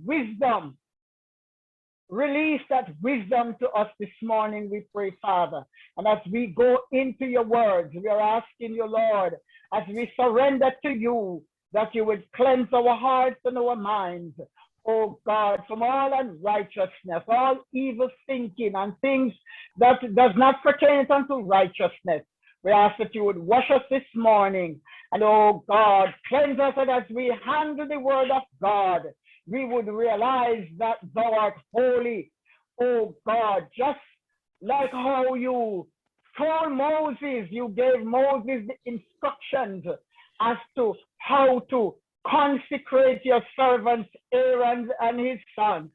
wisdom. Release that wisdom to us this morning, we pray, Father. And as we go into your words, we are asking you, Lord, as we surrender to you, that you would cleanse our hearts and our minds, oh God, from all unrighteousness, all evil thinking and things that does not pertain unto righteousness. We ask that you would wash us this morning. And oh God, cleanse us, and as we handle the word of God, we would realize that thou art holy, oh God, just like how you told Moses, you gave Moses the instructions as to how to consecrate your servants Aaron and his sons.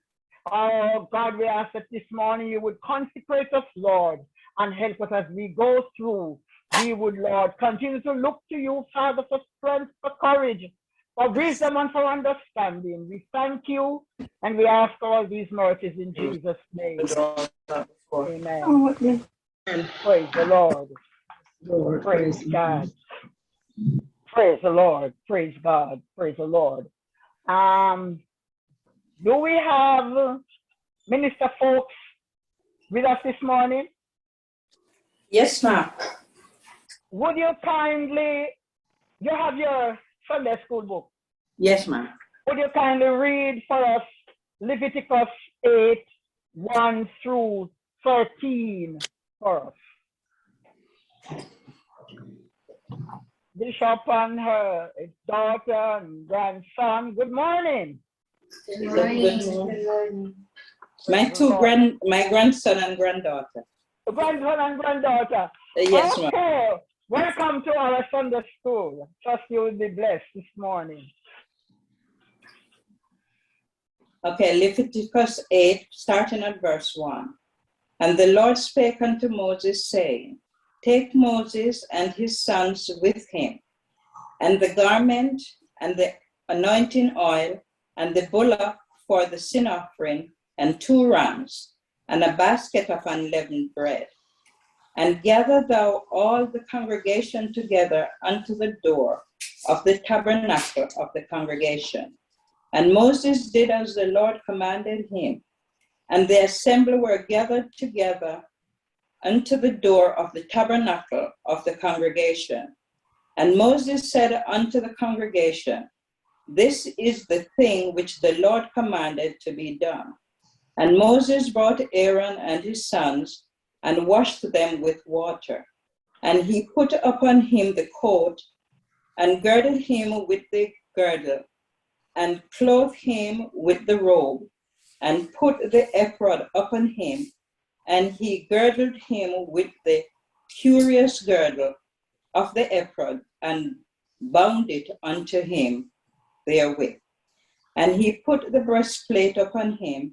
Oh God, we ask that this morning you would consecrate us, Lord, and help us as we go through. We would, Lord, continue to look to you, Father, for strength, for courage, for wisdom, and for understanding. We thank you, and we ask all these mercies in Jesus' name. Amen. Praise the Lord. Praise God. Praise the Lord. Praise God. Praise the Lord. Do we have Minister Folks with us this morning? Yes, ma'am. Would you kindly, you have your Sunday school book? Yes, ma'am. Would you kindly read for us Leviticus 8, 1 through 13 for us? Bishop and her daughter and grandson, good morning. Good morning. My grandson and granddaughter. Grandson and granddaughter. Yes, okay. ma'am. Welcome to our Sunday school. Trust you will be blessed this morning. Okay, Leviticus 8, starting at verse 1. And the Lord spake unto Moses, saying, Take Moses and his sons with him, and the garment, and the anointing oil, and the bullock for the sin offering, and 2 rams, and a basket of unleavened bread. And gather thou all the congregation together unto the door of the tabernacle of the congregation. And Moses did as the Lord commanded him. And the assembly were gathered together unto the door of the tabernacle of the congregation. And Moses said unto the congregation, This is the thing which the Lord commanded to be done. And Moses brought Aaron and his sons, and washed them with water. And he put upon him the coat, and girded him with the girdle, and clothed him with the robe, and put the ephod upon him, and he girdled him with the curious girdle of the ephod, and bound it unto him therewith. And he put the breastplate upon him.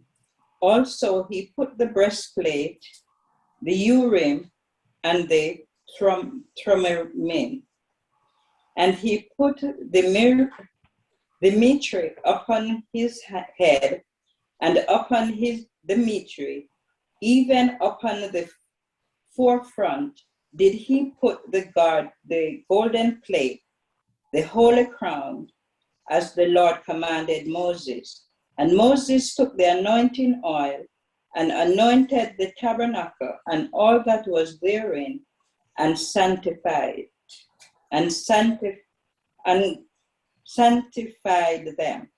Also he put the breastplate, the Urim, and the Thummim. And he put the mitre upon his head, and upon the mitre, even upon the forefront, did he put the golden plate, the holy crown, as the Lord commanded Moses. And Moses took the anointing oil, and anointed the tabernacle and all that was therein, and sanctified them.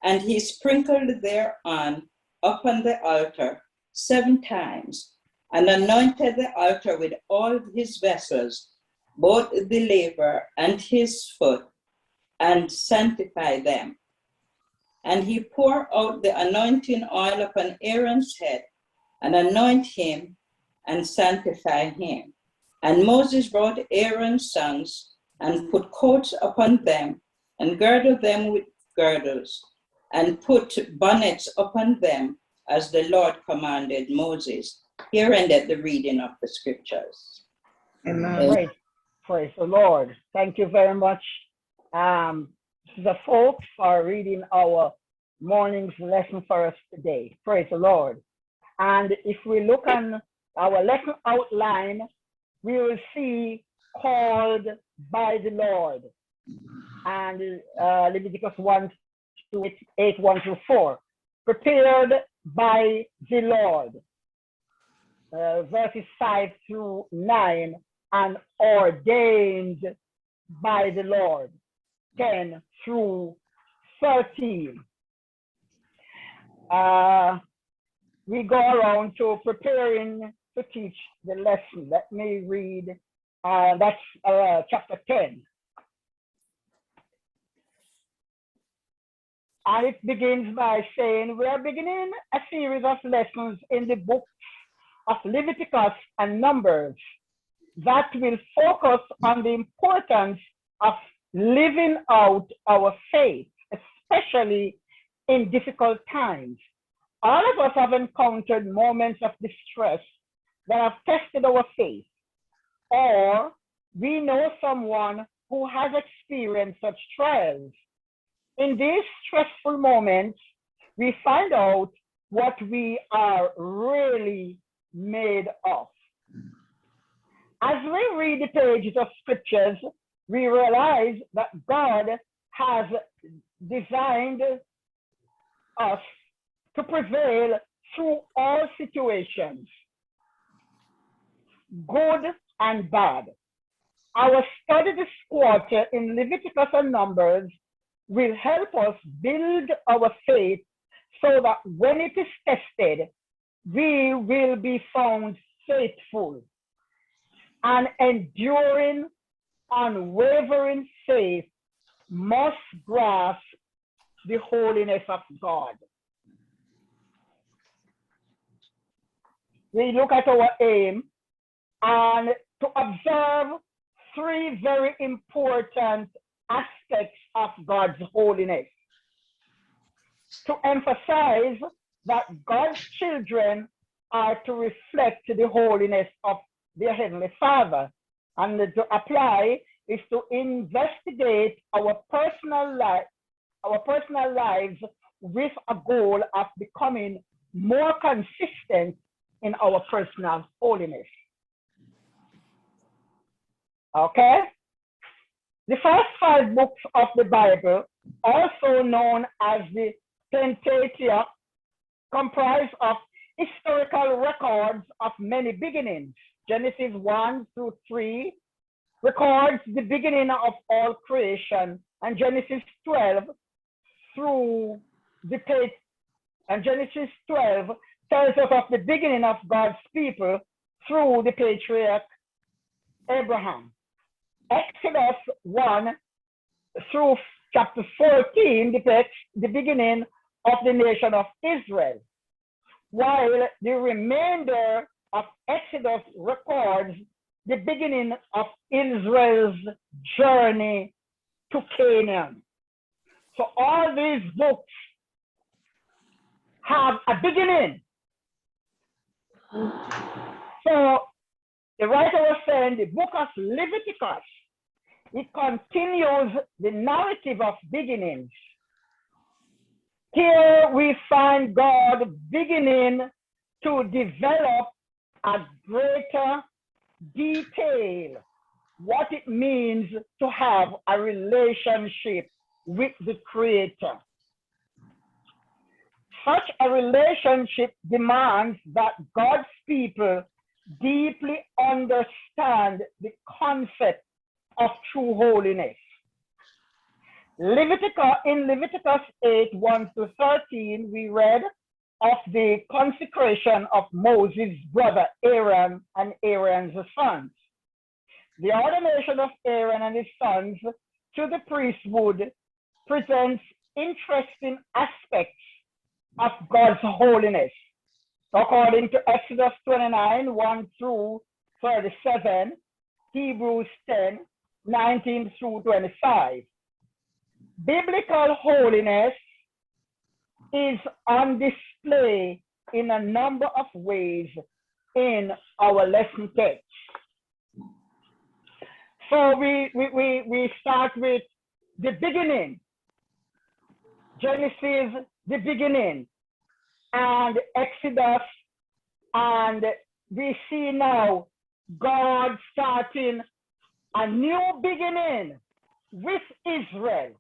And he sprinkled thereon upon the altar 7 times, and anointed the altar with all his vessels, both the laver and his foot, and sanctified them. And he poured out the anointing oil upon Aaron's head, and anointed him, and sanctified him. And Moses brought Aaron's sons, and put coats upon them, and girded them with girdles, and put bonnets upon them, as the Lord commanded Moses. Here ended the reading of the scriptures. Amen. Praise the Lord. Thank you very much, the folks, for reading our morning's lesson for us today. Praise the Lord. And if we look on our lesson outline, we will see called by the Lord, and Leviticus 1 to 8, 1 through 4. prepared by the Lord. Verses 5 through 9, and ordained by the Lord. 10 through 13. We go around to preparing to teach the lesson. Let me read, that's chapter 10. And it begins by saying, we are beginning a series of lessons in the book of Leviticus and Numbers that will focus on the importance of living out our faith, especially in difficult times. All of us have encountered moments of distress that have tested our faith, or we know someone who has experienced such trials. In these stressful moments, we find out what we are really made of. As we read the pages of scriptures, we realize that God has designed us to prevail through all situations, good and bad. Our study this quarter in Leviticus and Numbers will help us build our faith so that when it is tested, we will be found faithful. And enduring, unwavering faith must grasp the holiness of God. We look at our aim and to observe three very important aspects of God's holiness. To emphasize that God's children are to reflect the holiness of their Heavenly Father. And to apply is to investigate our personal lives with a goal of becoming more consistent in our personal holiness. Okay? The first 5 books of the Bible, also known as the Pentateuch, comprise of historical records of many beginnings. Genesis 1 through 3 records the beginning of all creation, and Genesis 12 through the and Genesis 12 tells us of the beginning of God's people through the patriarch Abraham. Exodus 1 through chapter 14 depicts the beginning of the nation of Israel, while the remainder of Exodus records the beginning of Israel's journey to Canaan. So all these books have a beginning. So the writer was saying the book of Leviticus, it continues the narrative of beginnings. Here we find God beginning to develop a greater detail what it means to have a relationship with the Creator. Such a relationship demands that God's people deeply understand the concept of true holiness. In Leviticus 8, 1 to 13, we read of the consecration of Moses' brother Aaron and Aaron's sons. The ordination of Aaron and his sons to the priesthood presents interesting aspects of God's holiness. According to Exodus 29, 1 through 37, Hebrews 10, 19 through 25. Biblical holiness is on display in a number of ways in our lesson text. So we start with the beginning. Genesis, the beginning, and Exodus, and we see now God starting a new beginning with Israel.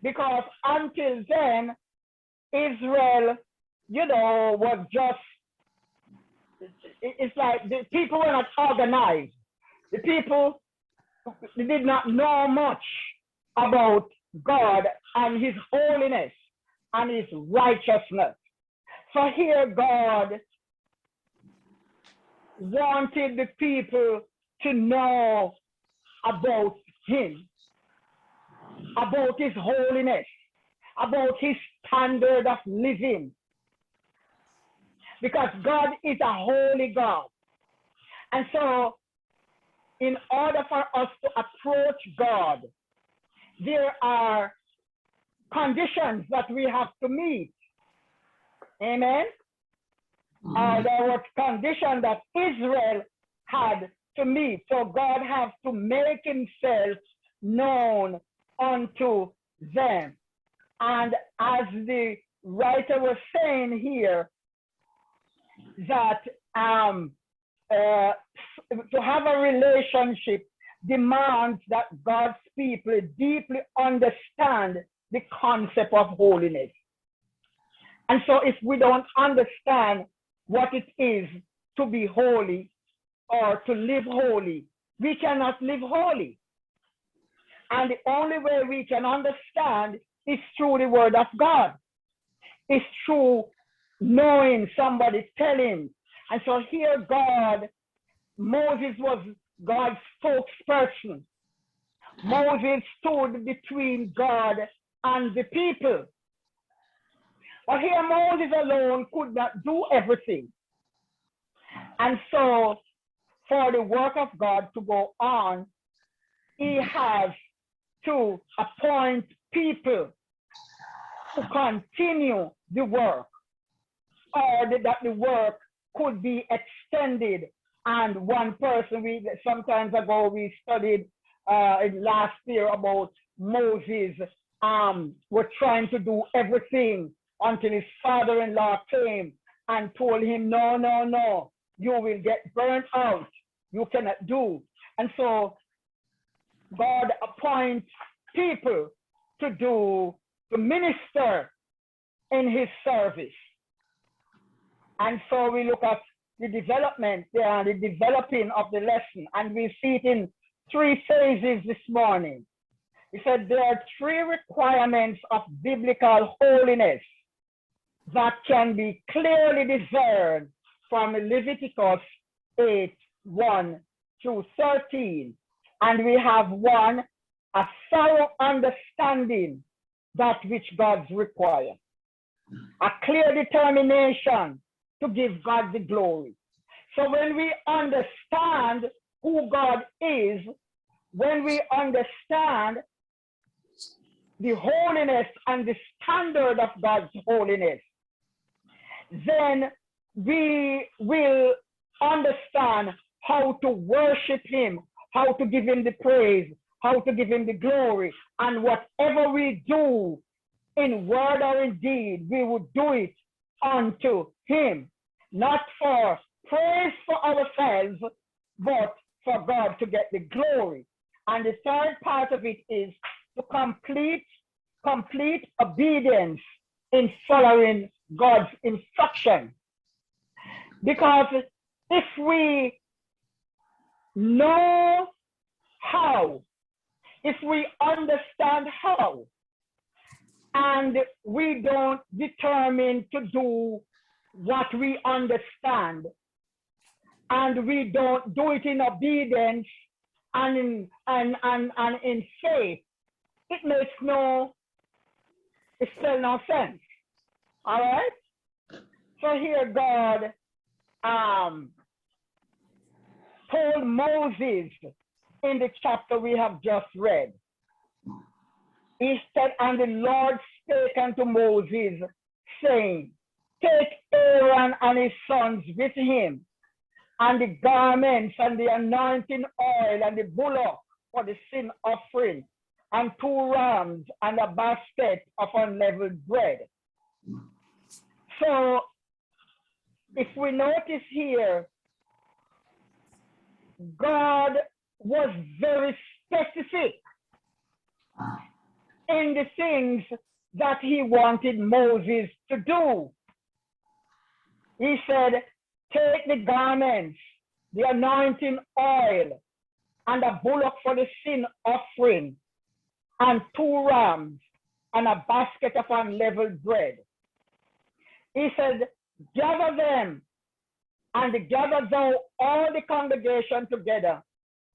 Because until then, Israel, was just, it's like the people were not organized. The people did not know much about God and his holiness and his righteousness. So here God wanted the people to know about him, about his holiness, about his standard of living. Because God is a holy God. And so in order for us to approach God, there are conditions that we have to meet. Amen? There was condition that Israel had to meet. So God has to make himself known unto them. And as the writer was saying here, that to have a relationship demands that God's people deeply understand the concept of holiness. And so if we don't understand what it is to be holy or to live holy, we cannot live holy. And the only way we can understand is through the word of God. It's through knowing somebody, telling. And so here Moses was God's spokesperson. Moses stood between God and the people. But here Moses alone could not do everything. And so for the work of God to go on, he has to appoint people to continue the work, or that the work could be extended. And one person, sometimes ago we studied last year about Moses was trying to do everything until his father-in-law came and told him, no, you will get burnt out. You cannot do. And so God appoints people to minister in his service. And so we look at the development, the developing of the lesson, and we see it in 3 phases this morning. He said there are 3 requirements of biblical holiness that can be clearly discerned from Leviticus 8:1 through 13. And we have 1, a thorough understanding that which God's requires, a clear determination to give God the glory. So when we understand who God is, when we understand the holiness and the standard of God's holiness, then we will understand how to worship him, how to give him the praise, how to give him the glory. And whatever we do in word or in deed, we will do it unto him, not for praise for ourselves, but for God to get the glory. And the third part of it is to complete obedience in following God's instruction. Because if we know how, if we understand how, and we don't determine to do what we understand, and we don't do it in obedience and in faith, it makes no sense. All right? So here God told Moses in the chapter we have just read. He said, and the Lord spake unto Moses, saying, take Aaron and his sons with him, and the garments and the anointing oil and the bullock for the sin offering, and 2 rams and a basket of unleavened bread. So if we notice here, God was very specific in the things that he wanted Moses to do. He said, take the garments, the anointing oil, and a bullock for the sin offering, and 2 rams, and a basket of unleavened bread. He said, gather them, and gather thou all the congregation together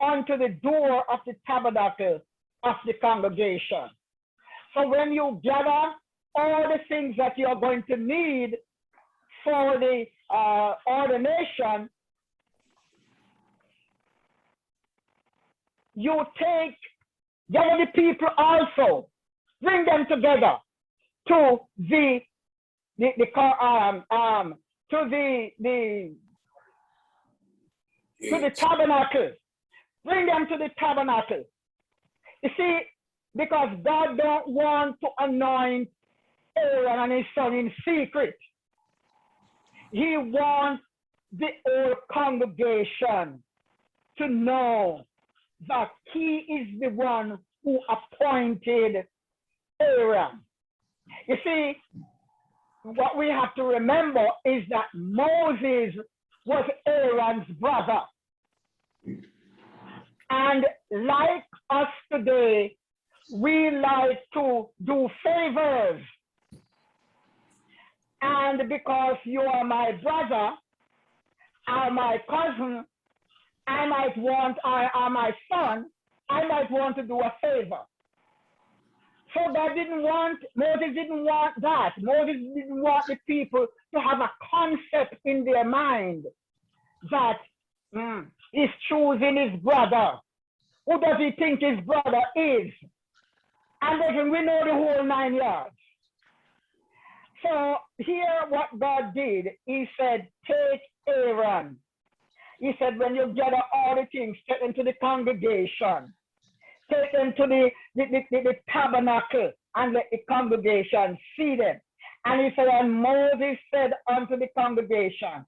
unto the door of the tabernacle of the congregation. So when you gather all the things that you are going to need for the ordination, you gather the people also, bring them together to the tabernacle. Bring them to the tabernacle. You see, because God don't want to anoint Aaron and his son in secret. He wants the whole congregation to know that he is the one who appointed Aaron. You see, what we have to remember is that Moses was Aaron's brother. And like us today, we like to do favors. And because you are my brother, or my cousin, or my son, I might want to do a favor. So Moses didn't want that. Moses didn't want the people to have a concept in their mind that he's choosing his brother. Who does he think his brother is? And then we know the whole 9 yards. So here what God did, he said, take Aaron. He said, when you gather all the things, take them to the congregation. Take them to the tabernacle and let the congregation see them. And he said, and Moses said unto the congregation,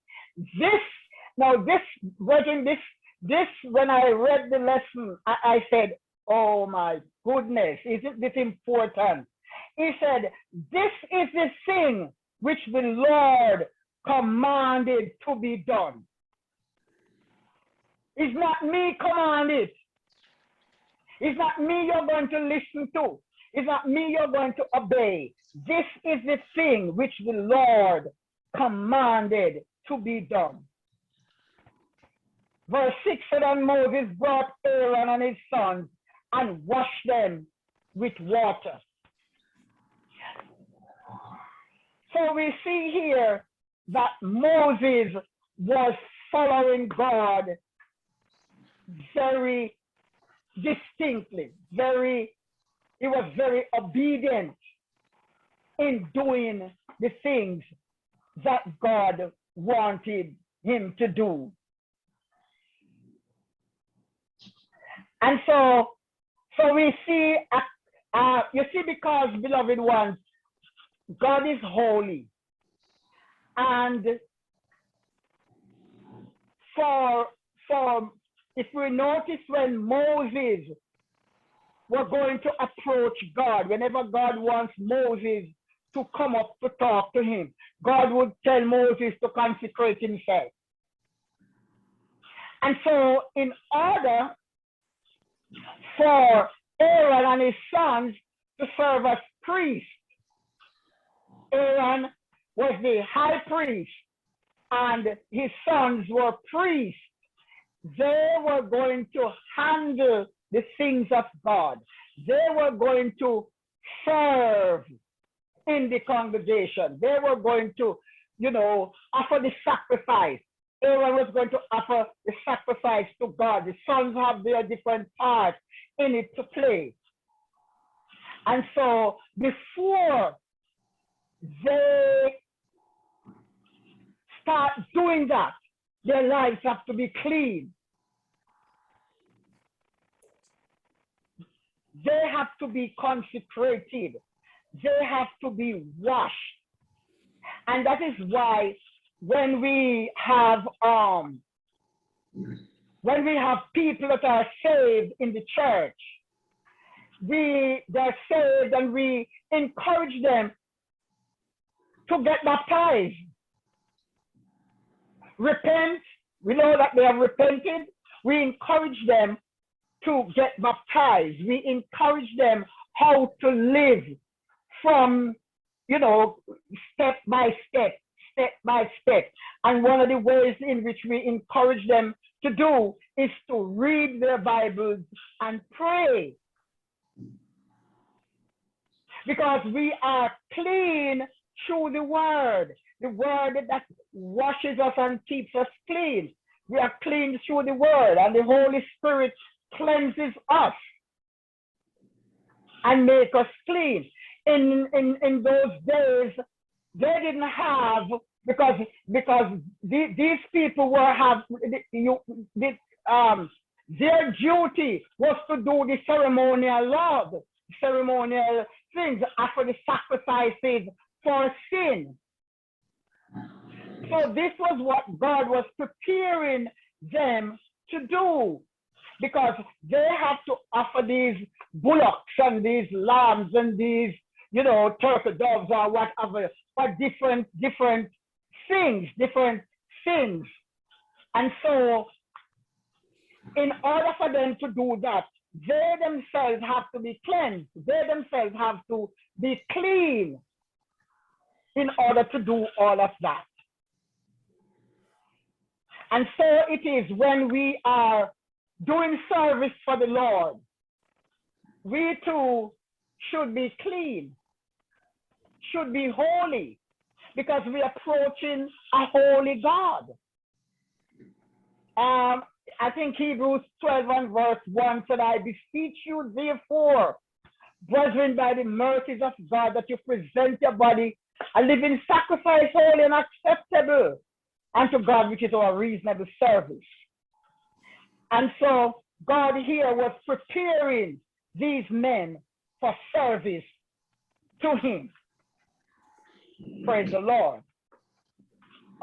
when I read the lesson, I said, oh my goodness, isn't this important? He said, this is the thing which the Lord commanded to be done. It's not me commanded. It's not me you're going to listen to. It's not me you're going to obey. This is the thing which the Lord commanded to be done. Verse 6 said, and Moses brought Aaron and his sons and washed them with water. So we see here that Moses was following God very distinctly. He was very obedient in doing the things that God wanted him to do. And so we see, you see, because, beloved ones, God is holy. And if we notice when Moses was going to approach God, whenever God wants Moses to come up to talk to him, God would tell Moses to consecrate himself. And so in order for Aaron and his sons to serve as priests, Aaron was the high priest and his sons were priests. They were going to handle the things of God. They were going to serve in the congregation. They were going to, offer the sacrifice. Aaron was going to offer the sacrifice to God. The sons have their different parts in it to play. And so before they start doing that, their lives have to be clean. They have to be consecrated. They have to be washed. And that is why when we have people that are saved in the church, they're saved, and we encourage them to get baptized. Repent. We know that they have repented. We encourage them to get baptized. We encourage them how to live from, step by step, step by step. And one of the ways in which we encourage them to do is to read their Bibles and pray. Because we are clean through the word that washes us and keeps us clean. We are clean through the word, and the Holy Spirit cleanses us and make us clean. In those days, they didn't have, because these people their duty was to do the ceremonial laws, ceremonial things after the sacrifices for sin. So this was what God was preparing them to do, because they have to offer these bullocks and these lambs and these, turtle doves or whatever, for different things, different sins. And so in order for them to do that, they themselves have to be cleansed. They themselves have to be clean in order to do all of that. And so it is when we are doing service for the Lord, we too should be clean, should be holy, because we are approaching a holy God. I think Hebrews 12 and verse 1 said, I beseech you therefore, brethren, by the mercies of God, that you present your body a living sacrifice, holy and acceptable unto God, which is our reasonable service. And so God here was preparing these men for service to him. Praise the Lord.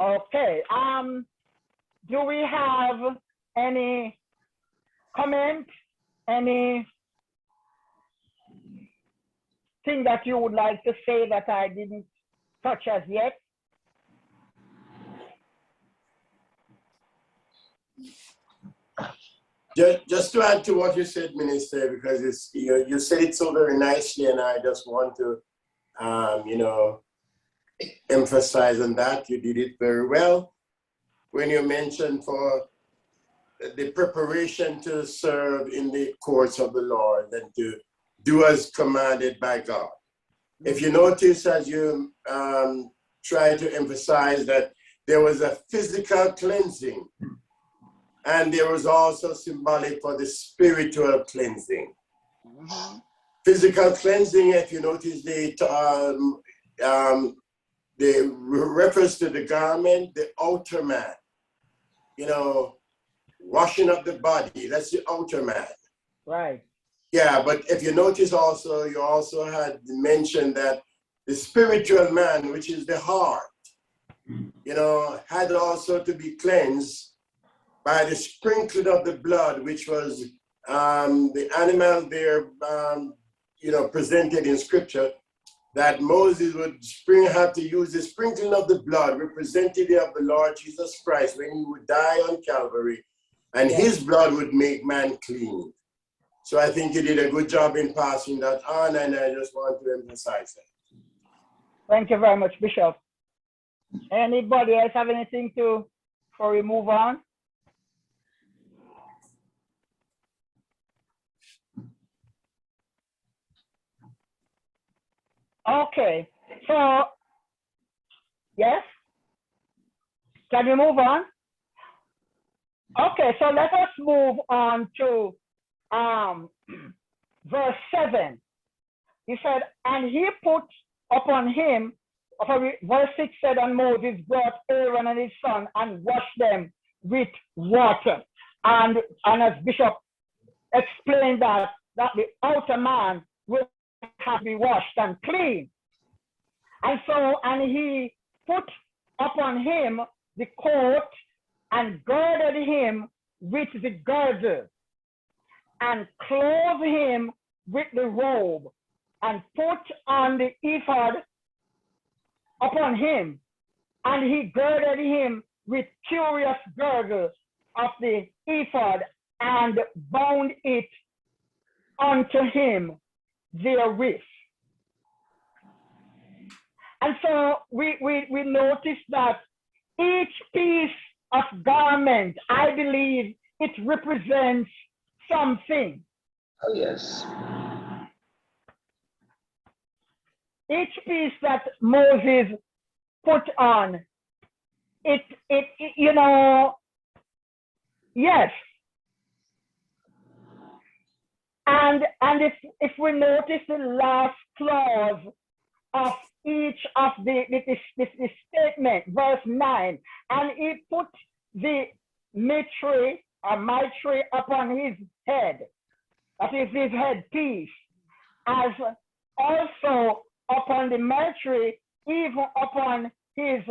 Okay. Do we have any comment, any thing that you would like to say that I didn't touch as yet? Just to add to what you said, Minister, because it's, you said it so very nicely, and I just want to, emphasize on that. You did it very well when you mentioned for the preparation to serve in the courts of the Lord and to do as commanded by God. If you notice, as you try to emphasize, that there was a physical cleansing, and there was also symbolic for the spiritual cleansing. Mm-hmm. Physical cleansing, if you notice the reference to the garment, the outer man, washing up the body, that's the outer man. Right. Yeah, but if you notice also, you also had mentioned that the spiritual man, which is the heart, had also to be cleansed by the sprinkling of the blood, which was the animal there, presented in scripture, that Moses would have to use the sprinkling of the blood, representative of the Lord Jesus Christ, when he would die on Calvary, and his blood would make man clean. So I think you did a good job in passing that on, and I just want to emphasize that. Thank you very much, Bishop. Anybody else have anything before we move on? Okay, so, yes? Can we move on? Okay, so let us move on to verse 7. He said, and he put upon him, verse 6 said, and Moses brought Aaron and his son and washed them with water. And as Bishop explained that the outer man will have to be washed and clean. And so, and he put upon him the coat and girded him with the girdle and clothed him with the robe and put on the ephod upon him, and he girded him with curious girdle of the ephod and bound it unto him therewith. And so we notice that each piece of garment, I believe it represents something. Oh, yes. Each piece that Moses put on, it you know, yes. And if we notice the last clause of each of this statement, verse 9, and he put the mitre upon his head, that is his headpiece, as also upon the mitre, even upon his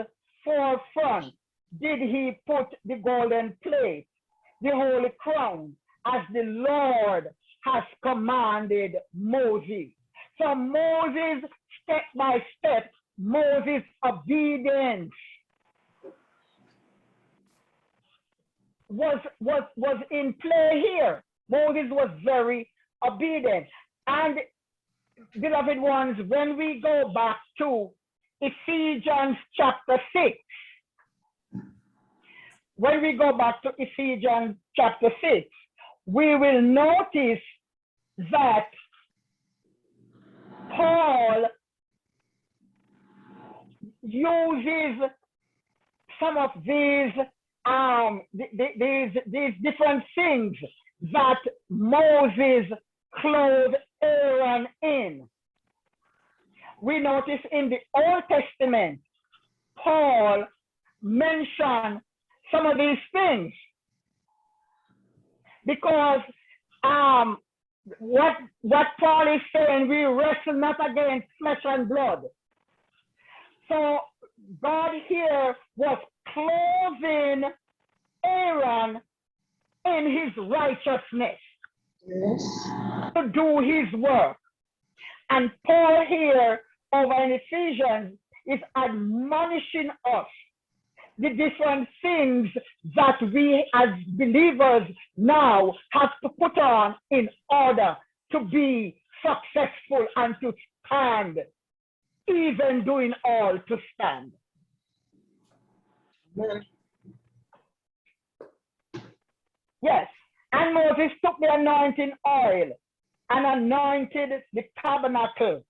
forefront, did he put the golden plate, the holy crown, as the Lord has commanded Moses. So Moses, step by step, Moses' obedience was in play here. Moses was very obedient. And beloved ones, when we go back to Ephesians chapter 6, when we go back to Ephesians chapter 6, we will notice that Paul uses some of these different things that Moses clothed Aaron in. We notice in the Old Testament, Paul mentioned some of these things because what Paul is saying, we wrestle not against flesh and blood. So God here was clothing Aaron in his righteousness, Yes. to do his work. And Paul here over in Ephesians is admonishing us the different things that we as believers now have to put on in order to be successful and to stand, even doing all to stand. Amen. Yes, and Moses took the anointing oil and anointed the tabernacle,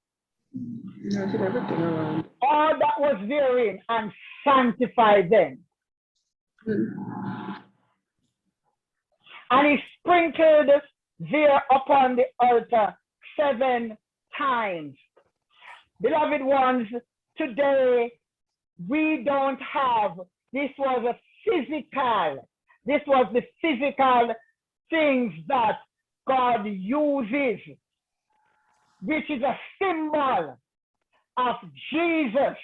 Anointed everything around. all that was therein, and sanctified them. And he sprinkled there upon the altar 7 times. Beloved ones, today we don't have, this was the physical things that God uses, which is a symbol of Jesus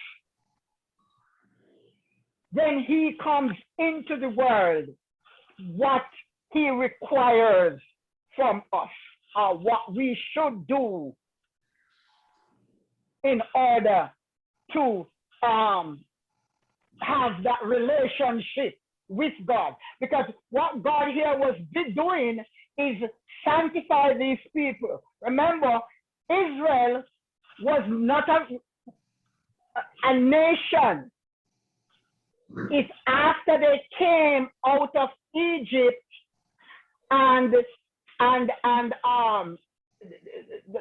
when he comes into the world, what he requires from us, or what we should do in order to have that relationship with God. Because what God here was doing is sanctify these people. Remember, Israel was not a nation. It's after they came out of Egypt and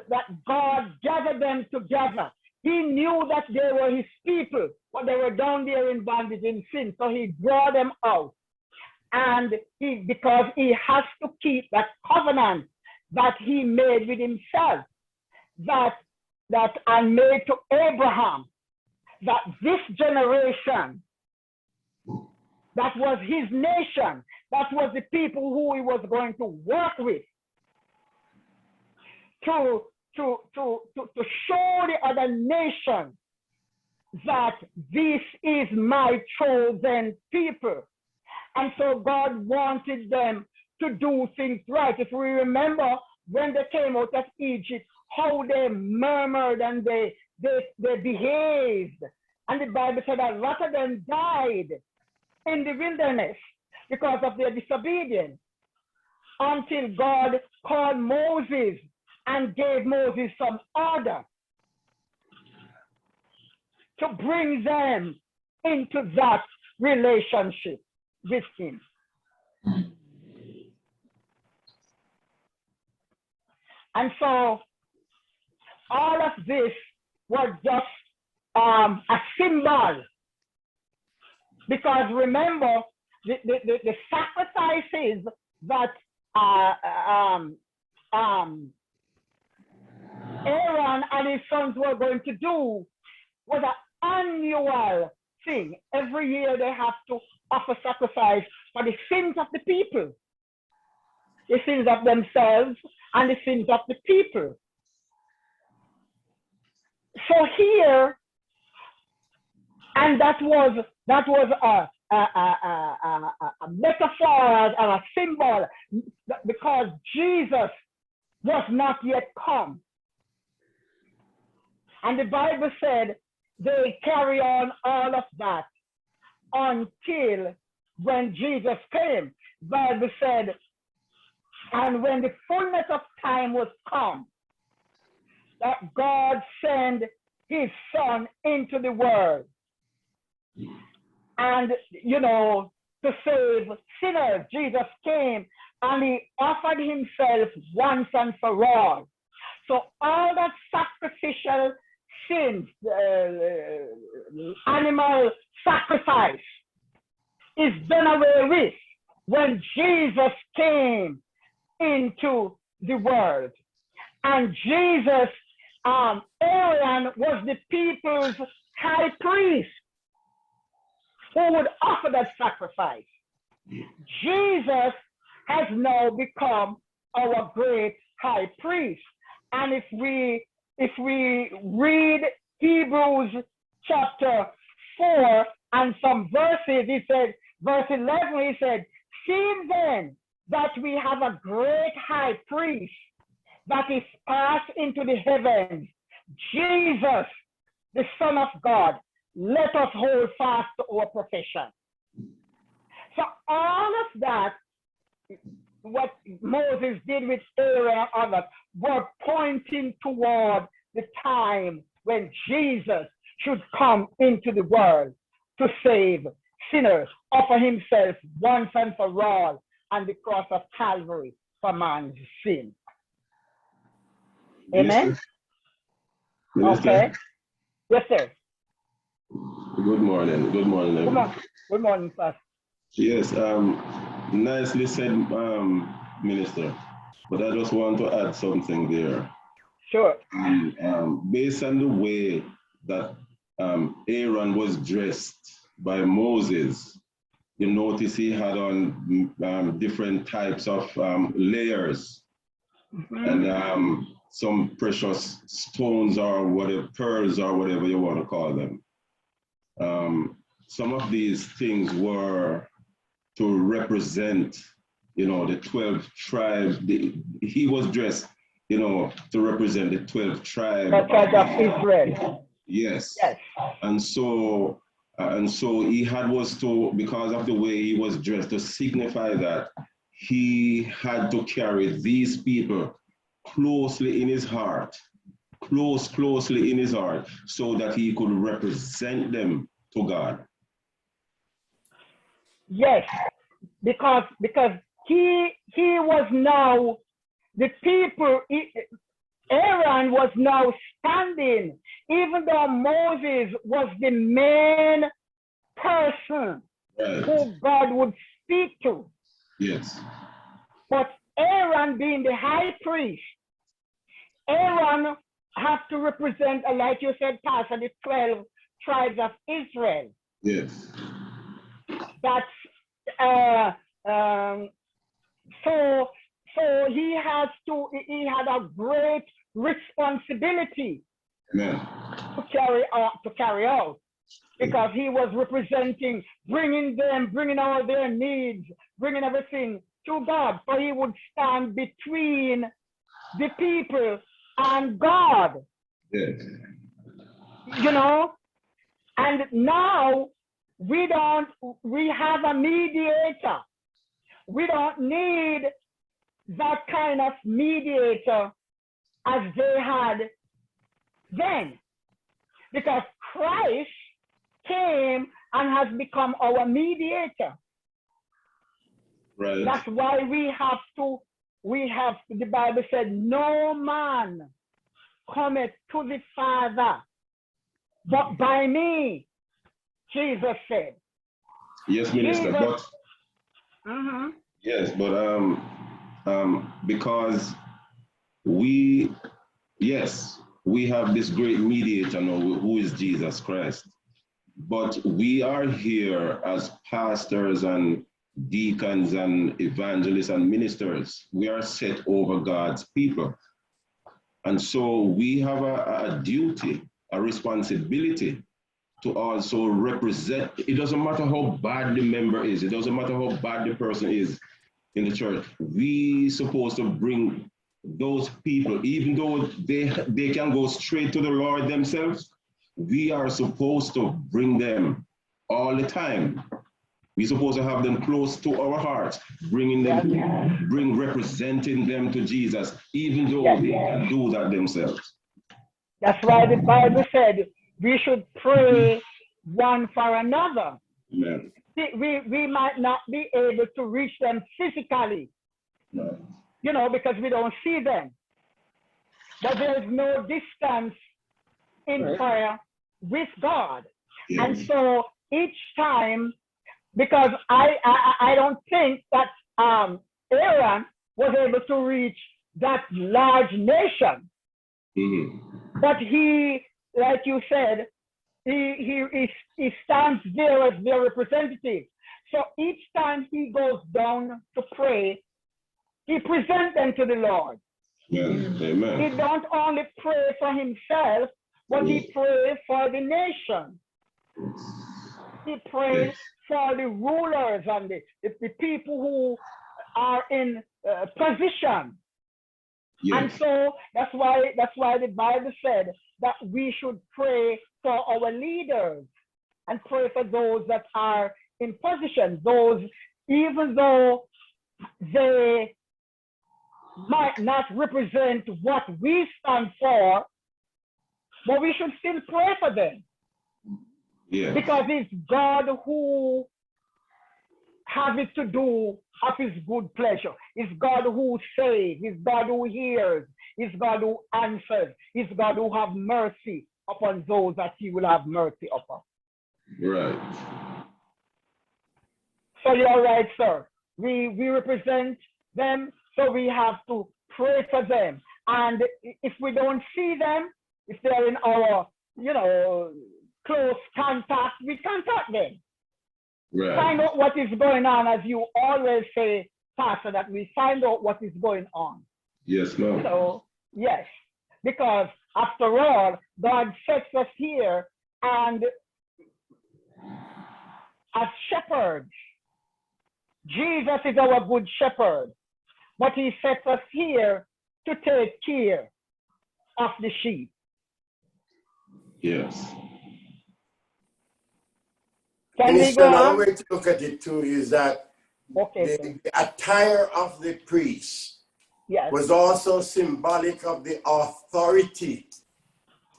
that God gathered them together. He knew that they were his people, but they were down there in bondage in sin. So he brought them out. And because he has to keep that covenant that he made with himself, that and made to Abraham, that this generation, that was his nation, that was the people who he was going to work with, to show the other nations that this is my chosen people. And so God wanted them to do things right. If we remember when they came out of Egypt, how they murmured and they behaved. And the Bible said that a lot of them died in the wilderness because of their disobedience, until God called Moses and gave Moses some order to bring them into that relationship with him. And so all of this was just a symbol, because remember the sacrifices that Aaron and his sons were going to do was an annual thing. Every year they have to offer sacrifice for the sins of the people, the sins of themselves and the sins of the people. So here, and that was a metaphor and a symbol, because Jesus was not yet come. And the Bible said they carry on all of that until when Jesus came. The Bible said, and when the fullness of time was come, that God sent his son into the world, and to save sinners. Jesus came and he offered himself once and for all. So all that sacrificial sins, animal sacrifice, is done away with when Jesus came into the world. And Jesus, Aaron was the people's high priest who would offer that sacrifice. Jesus has now become our great high priest. And if we read Hebrews chapter 4 and some verses, he said, verse 11, he said, seeing then that we have a great high priest that is passed into the heavens, Jesus, the Son of God, let us hold fast to our profession. So all of that, what Moses did with Aaron and others, were pointing toward the time when Jesus should come into the world to save sinners, offer himself once and for all on the cross of Calvary for man's sin. Amen? Minister? Okay. Yes, sir. Good morning. Good morning, everyone. Good morning, Pastor. Yes, nicely said, Minister. But I just want to add something there. Sure. Based on the way that Aaron was dressed by Moses, you notice he had on different types of layers, and some precious stones or whatever, pearls or whatever you want to call them. Some of these things were to represent, the 12 tribes. He was dressed, to represent the 12 tribes. The tribe of Israel. Yes. Yes. And so he was to, because of the way he was dressed, to signify that he had to carry these people closely in his heart, closely in his heart, so that he could represent them to God. Yes, because he was now, the people, Aaron was now standing, even though Moses was the main person who God would speak to. Yes. But Aaron, being the high priest, Aaron has to represent, like you said, Pastor, the 12 tribes of Israel. Yes. That's so he had a great responsibility. Amen. to carry out, because he was representing, bringing all their needs, bringing everything to God. So he would stand between the people and God, Yes. you know, and now we have a mediator. We don't need that kind of mediator as they had then, because Christ came and has become our mediator. Right. That's why the Bible said, no man cometh to the Father but by me, Jesus said. Yes, Minister. Jesus, But yes, but because we have this great mediator now, who is Jesus Christ. But we are here as pastors and deacons and evangelists and ministers. We are set over God's people. And so we have a duty, a responsibility to also represent. It doesn't matter how bad the member is. It doesn't matter how bad the person is in the church. We supposed to bring those people, even though they can go straight to the Lord themselves, we are supposed to bring them all the time. We're supposed to have them close to our hearts, representing them to Jesus, even though they can do that themselves. That's why the Bible said we should pray one for another. Amen. We might not be able to reach them physically, you know, because we don't see them. But there is no distance in prayer with God. Yes. And so each time, because I don't think that Aaron was able to reach that large nation. Mm-hmm. But he, like you said, he stands there as their representative. So each time he goes down to pray, he presents them to the Lord. Amen. He don't only pray for himself, but he prays for the nation. He prays for the rulers and the people who are in position. Yes. And so that's why the Bible said that we should pray for our leaders and pray for those that are in position, those even though they might not represent what we stand for, but we should still pray for them. Yes. Because it's God who has it to do of his good pleasure. It's God who saves. It's God who hears. It's God who answers. It's God who have mercy upon those that he will have mercy upon. Right. So you're right, sir. We represent them, so we have to pray for them. And if we don't see them, if they're in our, close contact, we contact them. Right. Find out what is going on, as you always say, Pastor, that we find out what is going on. Yes, ma'am. So, yes, because after all, God sets us here and as shepherds. Jesus is our good shepherd, but he sets us here to take care of the sheep. Yes. Another way to look at it too is that the attire of the priest was also symbolic of the authority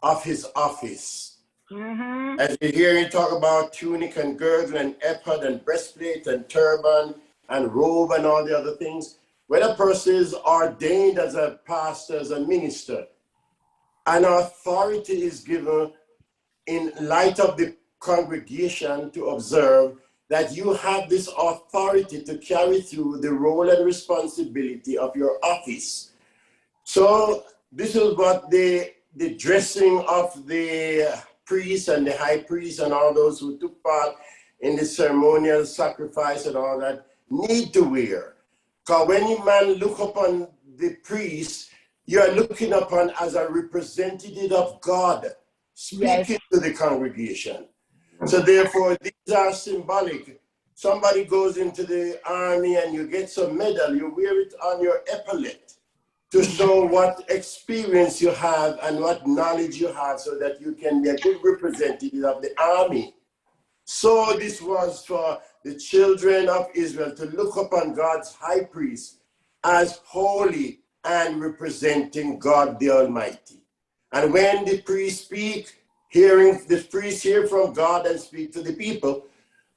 of his office. Mm-hmm. As you hear him talk about tunic and girdle and ephod and breastplate and turban and robe and all the other things, when a person is ordained as a pastor, as a minister, an authority is given in light of the congregation to observe that you have this authority to carry through the role and responsibility of your office. So this is what the dressing of the priest and the high priest and all those who took part in the ceremonial sacrifice and all that need to wear. Because when you man look upon the priest, you are looking upon as a representative of God speaking to the congregation. So therefore, these are symbolic. Somebody goes into the army and you get some medal, you wear it on your epaulet. to show what experience you have and what knowledge you have so that you can be a good representative of the army. So this was for the children of Israel to look upon God's high priest as holy and representing God the Almighty. And when the priest speak, the priest hear from God and speak to the people,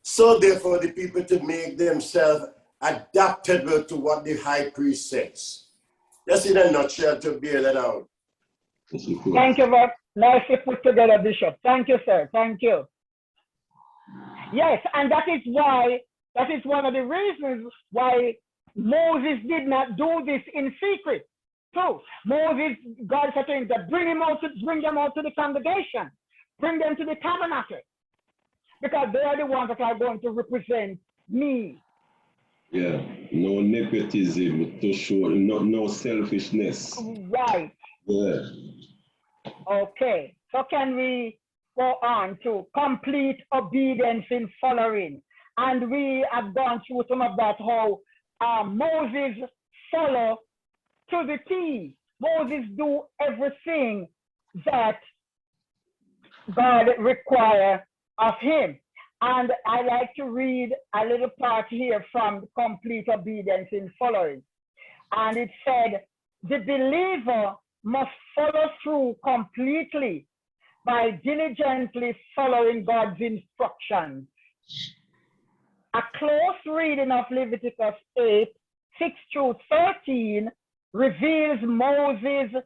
so therefore the people to make themselves adaptable to what the high priest says. Just in a nutshell to bear that out. Thank you very nicely put together, Bishop. Thank you, sir. Thank you. Yes, and that is one of the reasons why Moses did not do this in secret. So Moses, God said to him to bring them out to the congregation, bring them to the tabernacle, because they are the ones that are going to represent me. Yeah, no nepotism to show, no selfishness. Right. Yeah. Okay, so can we go on to complete obedience in following? And we have gone through some of that, how Moses follow to the T. Moses do everything that God require of him. And I like to read a little part here from complete obedience in following. And it said, the believer must follow through completely by diligently following God's instructions. A close reading of Leviticus 8, 6 through 13 reveals Moses'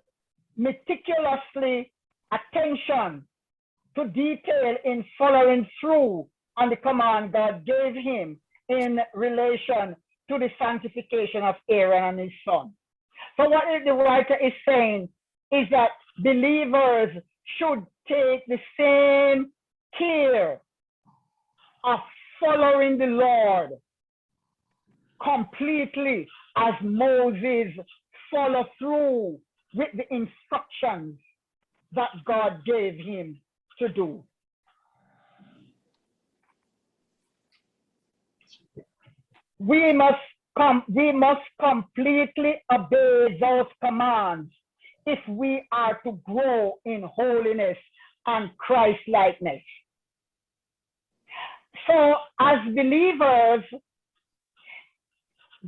meticulously attention to detail in following through on the command God gave him in relation to the sanctification of Aaron and his son. So what the writer is saying is that believers should take the same care of following the Lord completely as Moses followed through with the instructions that God gave him to do. We must completely obey those commands if we are to grow in holiness and Christ-likeness. So as believers,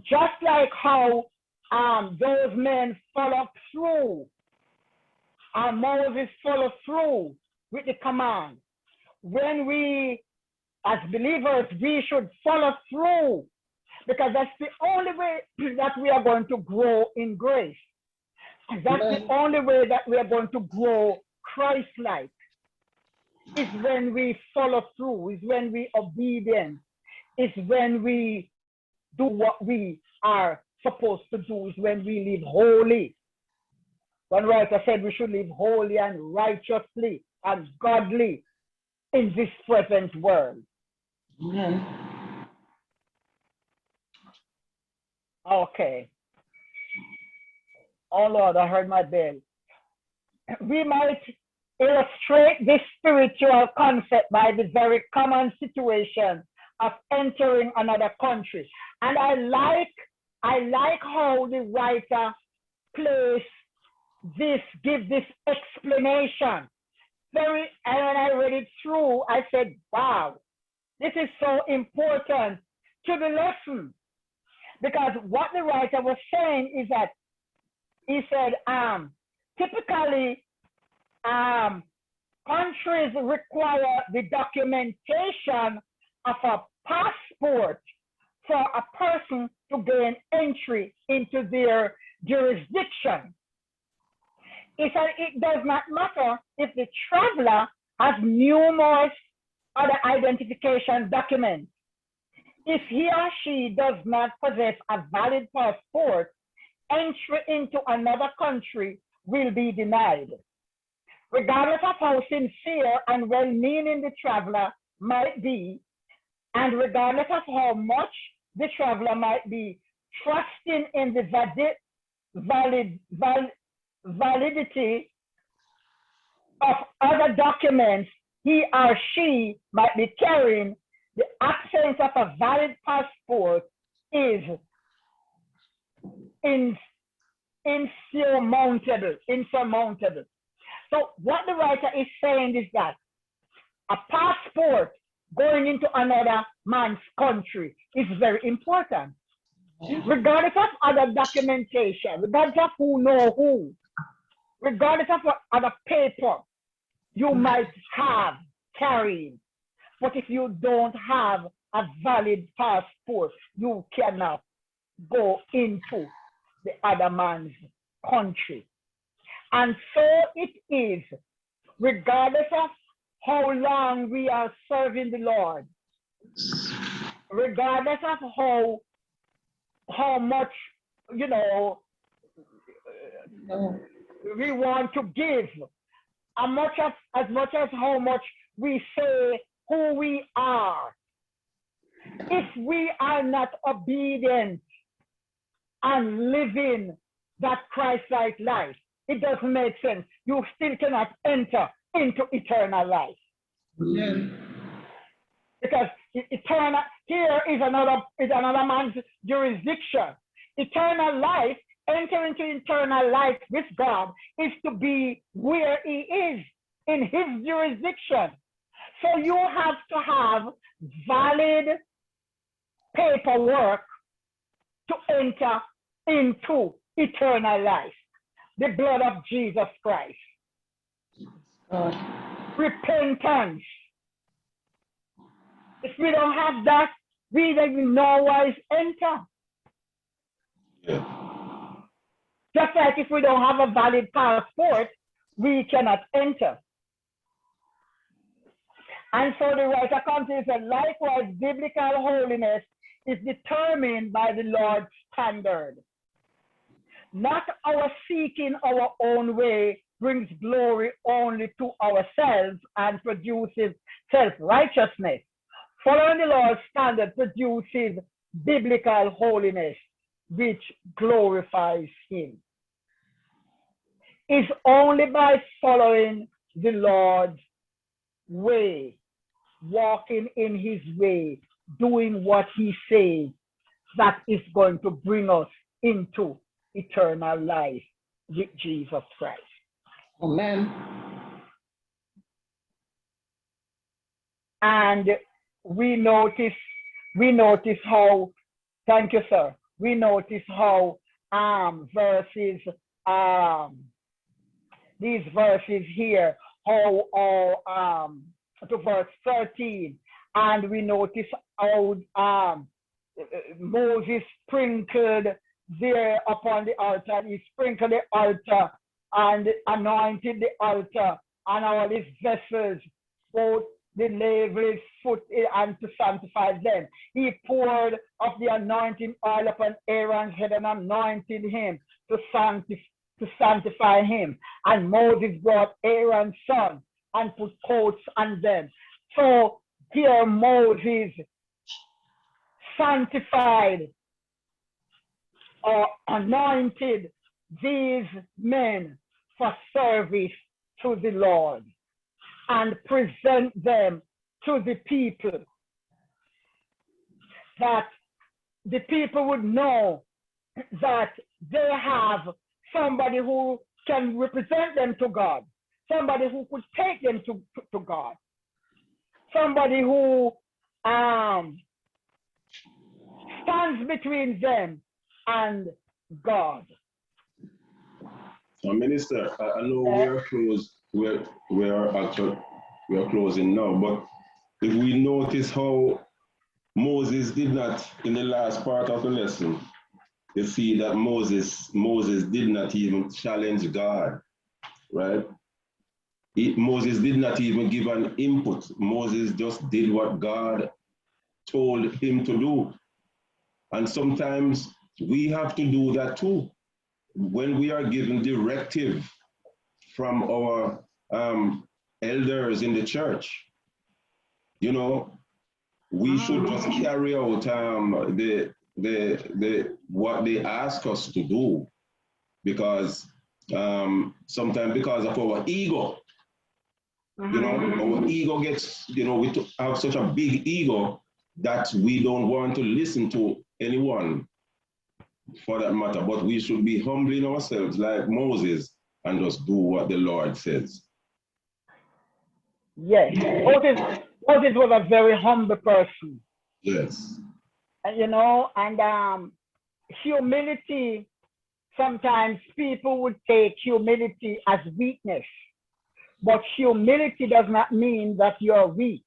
just like how those men followed through, Moses followed through with the command, when we, as believers, we should follow through, because that's the only way that we are going to grow in grace. That's the only way that we are going to grow Christ-like, is when we follow through, is when we obedient, is when we do what we are supposed to do, is when we live holy. One writer said we should live holy and righteously and godly in this present world. Amen. Okay. Oh Lord, I heard my bell. We might illustrate this spiritual concept by the very common situation of entering another country. And I like how the writer give this explanation. And when I read it through, I said, wow, this is so important to the lesson. Because what the writer was saying is that he said, typically, countries require the documentation of a passport for a person to gain entry into their jurisdiction. He said it does not matter if the traveler has numerous other identification documents. If he or she does not possess a valid passport, entry into another country will be denied. Regardless of how sincere and well-meaning the traveler might be, and regardless of how much the traveler might be trusting in the validity of other documents he or she might be carrying, the absence of a valid passport is insurmountable, insurmountable. So what the writer is saying is that a passport going into another man's country is very important. Regardless of other documentation, regardless of who know who, regardless of what other paper you might have carrying, but if you don't have a valid passport, you cannot go into the other man's country. And so it is, regardless of how long we are serving the Lord, regardless of how much, you know, we want to give, as much as how much we say who we are, if we are not obedient and living that Christ-like life, it doesn't make sense. You still cannot enter into eternal life. Yeah. Because eternal, here is another man's jurisdiction. Eternal life, enter into eternal life with God, is to be where he is, in his jurisdiction. So you have to have valid paperwork to enter into eternal life. The blood of Jesus Christ. Repentance. If we don't have that, we don't know why enter. Yeah. Just like if we don't have a valid passport, we cannot enter. And so the writer continues that likewise, biblical holiness is determined by the Lord's standard. Not our seeking our own way brings glory only to ourselves and produces self-righteousness. Following the Lord's standard produces biblical holiness, which glorifies him. It's only by following the Lord's way, walking in his way, doing what he says, that is going to bring us into eternal life with Jesus Christ. Amen. And we notice how, thank you, sir. We notice how these verses here, how to verse 13, and we notice how Moses sprinkled there upon the altar. He sprinkled the altar and anointed the altar and all his vessels, both the laver, foot, and to sanctify them. He poured of the anointing oil upon Aaron's head and anointed him to sanctify him. And Moses brought Aaron's son and put coats on them. So here Moses sanctified or anointed these men for service to the Lord and present them to the people, that the people would know that they have somebody who can represent them to God, somebody who could take them to God, somebody who stands between them and God. So, Minister, I know we are close. We are closing now. But if we notice how Moses did not, in the last part of the lesson, you see that Moses did not even challenge God, right? Moses did not even give an input. Moses just did what God told him to do. And sometimes we have to do that too. When we are given directive from our elders in the church, you know, we should just carry out what they ask us to do, because sometimes because of our ego, you know, our ego gets, you know, we have such a big ego that we don't want to listen to anyone. for that matter, but we should be humbling ourselves like Moses and just do what the Lord says. Yes. Moses was a very humble person. Yes. And, you know, and humility, sometimes people would take humility as weakness, but humility does not mean that you're weak.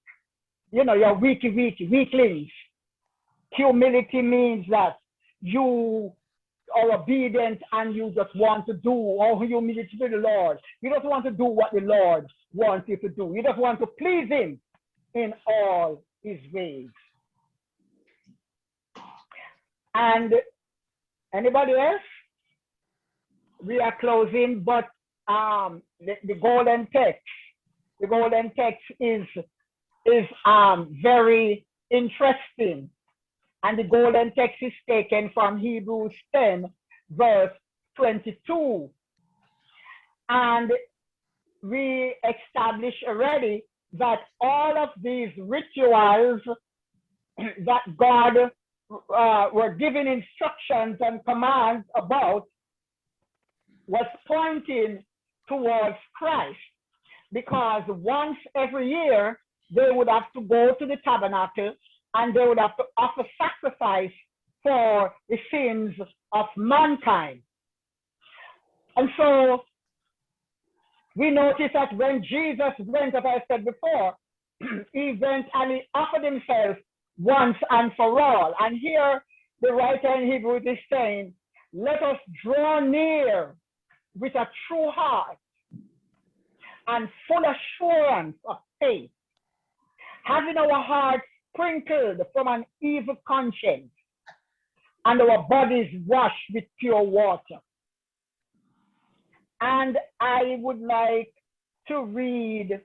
You know, you're weaklings. Humility means that you are obedient and you just want to do all humility to the Lord. You just want to do what the Lord wants you to do. You just want to please him in all his ways. And anybody else? We are closing, but the golden text is very interesting. And the golden text is taken from Hebrews 10, verse 22. And we established already that all of these rituals that God were giving instructions and commands about was pointing towards Christ. Because once every year, they would have to go to the tabernacle and they would have to offer sacrifice for the sins of mankind. And so we notice that when Jesus went, as I said before, he went and he offered himself once and for all. And here the writer in Hebrews is saying, let us draw near with a true heart and full assurance of faith, having our hearts sprinkled from an evil conscience and our bodies washed with pure water. And I would like to read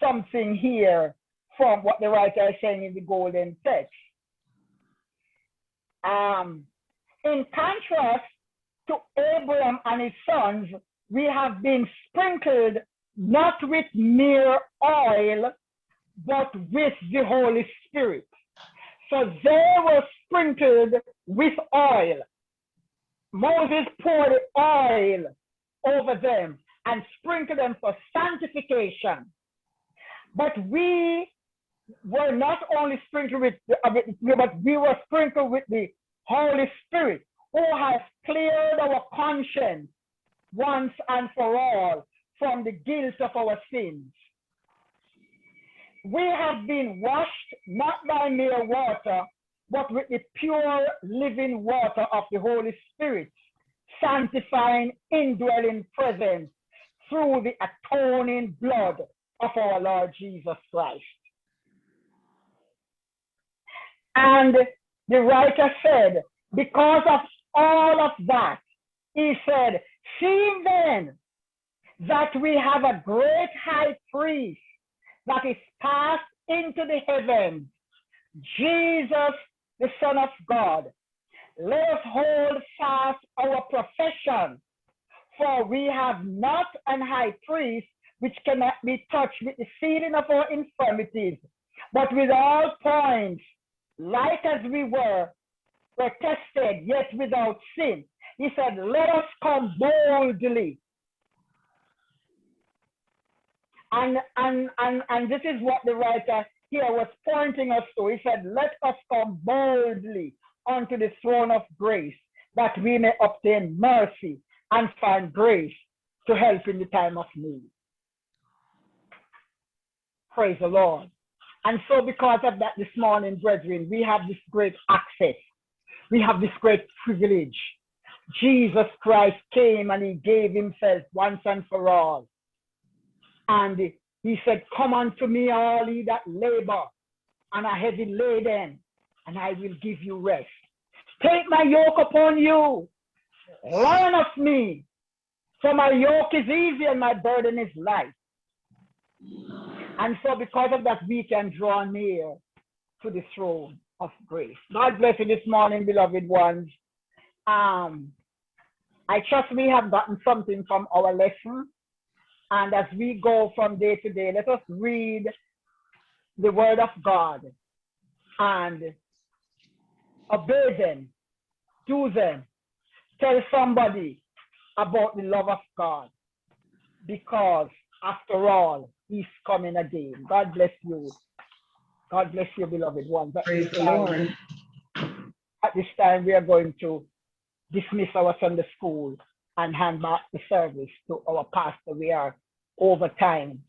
something here from what the writer is saying in the golden text. In contrast to Abraham and his sons, we have been sprinkled not with mere oil, but with the Holy Spirit. So they were sprinkled with oil. Moses poured oil over them and sprinkled them for sanctification. But we were not only sprinkled with, but we were sprinkled with the Holy Spirit, who has cleared our conscience once and for all from the guilt of our sins. We have been washed not by mere water, but with the pure living water of the Holy Spirit, sanctifying indwelling presence through the atoning blood of our Lord Jesus Christ. And the writer said, because of all of that, he said, seeing then that we have a great high priest that is passed into the heavens, Jesus, the Son of God, let us hold fast our profession, for we have not an high priest which cannot be touched with the feeling of our infirmities, but with all points, like as we were tested, yet without sin. He said, let us come boldly. And this is what the writer here was pointing us to. He said, let us come boldly unto the throne of grace, that we may obtain mercy and find grace to help in the time of need. Praise the Lord. And so because of that this morning, brethren, we have this great access. We have this great privilege. Jesus Christ came and he gave himself once and for all. And he said, come unto me, all ye that labor and are heavy laden, and I will give you rest. Take my yoke upon you. Learn of me, for my yoke is easy and my burden is light. And so because of that, we can draw near to the throne of grace. God bless you this morning, beloved ones. I trust we have gotten something from our lesson. And as we go from day to day, let us read the word of God and obey them, do them, tell somebody about the love of God, because after all, he's coming again. God bless you. God bless you, beloved ones. Praise the Lord. At this time, we are going to dismiss our Sunday school and hand back the service to our pastor. We are over time.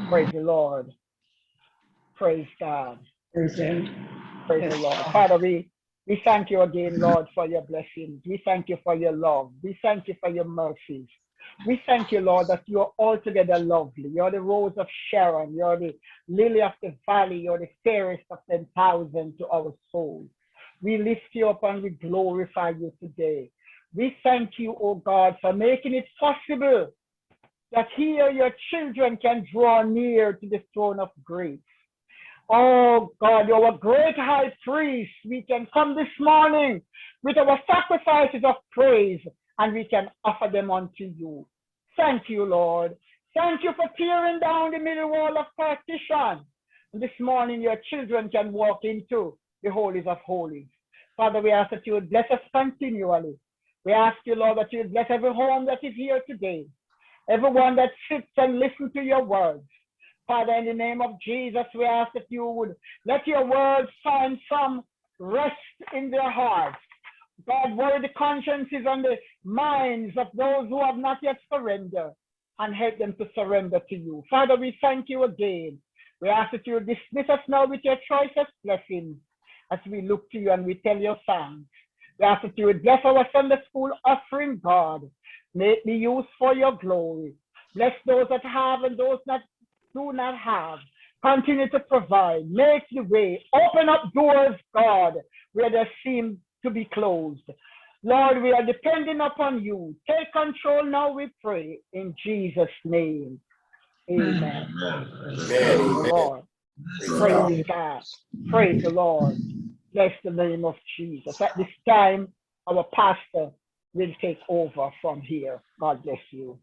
Praise the Lord. Praise God. Praise Him. Praise the Lord. Father, we thank you again, Lord, for your blessings. We thank you for your love. We thank you for your mercies. We thank you, Lord, that you are altogether lovely. You're the rose of Sharon. You're the lily of the valley. You're the fairest of 10,000 to our souls. We lift you up and we glorify you today. We thank you, oh God, for making it possible that here your children can draw near to the throne of grace. Oh God, you're a great high priest. We can come this morning with our sacrifices of praise and we can offer them unto you. Thank you, Lord. Thank you for tearing down the middle wall of partition. And this morning, your children can walk into the holies of holies. Father, we ask that you would bless us continually. We ask you, Lord, that you would bless every home that is here today, everyone that sits and listens to your words. Father, in the name of Jesus, we ask that you would let your words find some rest in their hearts. God, worry the consciences and the minds of those who have not yet surrendered, and help them to surrender to you. Father, we thank you again. We ask that you dismiss us now with your choicest blessings as we look to you and we tell your thanks. We ask that you would bless our Sunday school offering, God. May it be used for your glory. Bless those that have and those that do not have. Continue to provide. Make the way. Open up doors, God, where there seem to be closed. Lord, we are depending upon you. Take control now, we pray, in Jesus' name. Amen. Praise the Lord. Praise God. Praise the Lord. Bless the name of Jesus. At this time, our pastor will take over from here. God bless you.